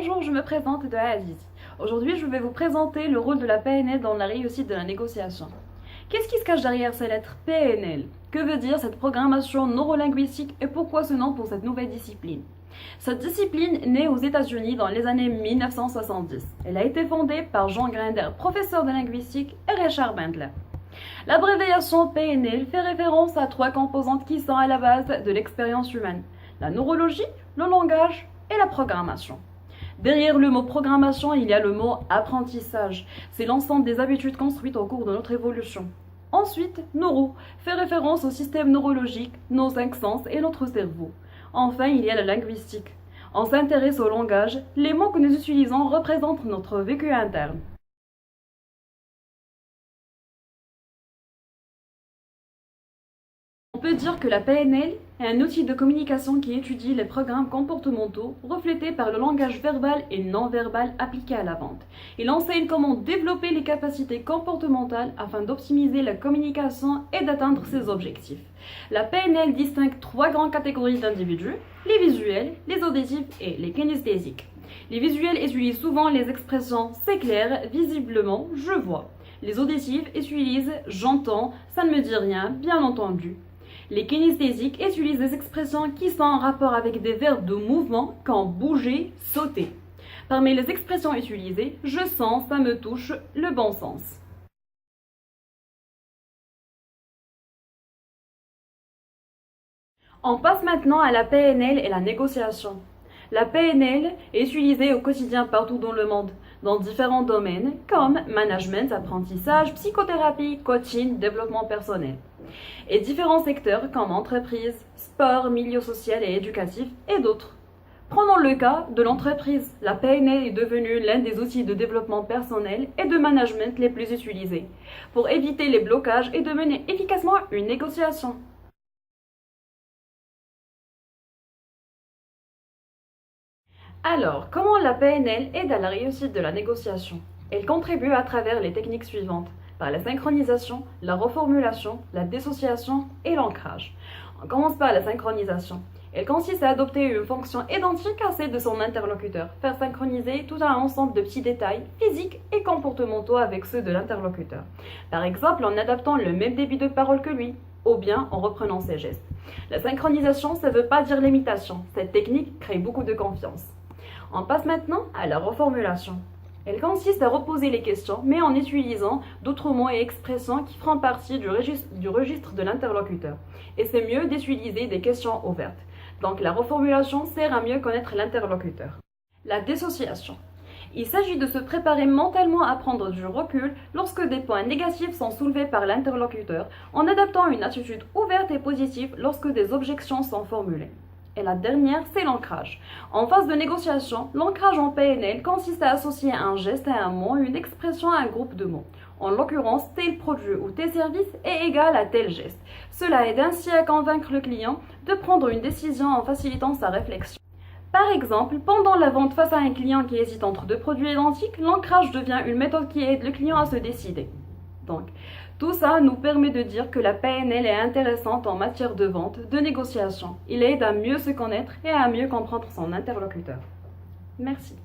Bonjour, je me présente de A à Z. Aujourd'hui, je vais vous présenter le rôle de la PNL dans la réussite de la négociation. Qu'est-ce qui se cache derrière ces lettres PNL? Que veut dire cette programmation neurolinguistique et pourquoi ce nom pour cette nouvelle discipline? Cette discipline naît aux États-Unis dans les années 1970. Elle a été fondée par John Grinder, professeur de linguistique, et Richard Bandler. L'abréviation PNL fait référence à trois composantes qui sont à la base de l'expérience humaine: la neurologie, le langage et la programmation. Derrière le mot programmation, il y a le mot apprentissage. C'est l'ensemble des habitudes construites au cours de notre évolution. Ensuite, neuro fait référence au système neurologique, nos cinq sens et notre cerveau. Enfin, il y a la linguistique. On s'intéresse au langage. Les mots que nous utilisons représentent notre vécu interne. On peut dire que la PNL est un outil de communication qui étudie les programmes comportementaux reflétés par le langage verbal et non verbal appliqué à la vente. Il enseigne comment développer les capacités comportementales afin d'optimiser la communication et d'atteindre ses objectifs. La PNL distingue trois grandes catégories d'individus: les visuels, les auditifs et les kinesthésiques. Les visuels utilisent souvent les expressions « c'est clair »,« visiblement »,« je vois ». Les auditifs utilisent « j'entends »,« ça ne me dit rien »,« bien entendu ». Les kinesthésiques utilisent des expressions qui sont en rapport avec des verbes de mouvement comme bouger, sauter. Parmi les expressions utilisées, je sens, ça me touche, le bon sens. On passe maintenant à la PNL et la négociation. La PNL est utilisée au quotidien partout dans le monde, dans différents domaines comme management, apprentissage, psychothérapie, coaching, développement personnel. Et différents secteurs comme entreprise, sport, milieu social et éducatif et d'autres. Prenons le cas de l'entreprise. La PNL est devenue l'un des outils de développement personnel et de management les plus utilisés pour éviter les blocages et de mener efficacement une négociation. Alors, comment la PNL aide à la réussite de la négociation? Elle contribue à travers les techniques suivantes: par la synchronisation, la reformulation, la dissociation et l'ancrage. On commence par la synchronisation. Elle consiste à adopter une fonction identique à celle de son interlocuteur, faire synchroniser tout un ensemble de petits détails physiques et comportementaux avec ceux de l'interlocuteur. Par exemple, en adaptant le même débit de parole que lui, ou bien en reprenant ses gestes. La synchronisation, ça ne veut pas dire l'imitation. Cette technique crée beaucoup de confiance. On passe maintenant à la reformulation. Elle consiste à reposer les questions, mais en utilisant d'autres mots et expressions qui feront partie du registre de l'interlocuteur. Et c'est mieux d'utiliser des questions ouvertes. Donc la reformulation sert à mieux connaître l'interlocuteur. La dissociation. Il s'agit de se préparer mentalement à prendre du recul lorsque des points négatifs sont soulevés par l'interlocuteur, en adaptant une attitude ouverte et positive lorsque des objections sont formulées. Et la dernière, c'est l'ancrage. En phase de négociation, l'ancrage en PNL consiste à associer un geste à un mot, une expression à un groupe de mots. En l'occurrence, tel produit ou tel service est égal à tel geste. Cela aide ainsi à convaincre le client de prendre une décision en facilitant sa réflexion. Par exemple, pendant la vente face à un client qui hésite entre deux produits identiques, l'ancrage devient une méthode qui aide le client à se décider. Donc, tout ça nous permet de dire que la PNL est intéressante en matière de vente, de négociation. Il aide à mieux se connaître et à mieux comprendre son interlocuteur. Merci.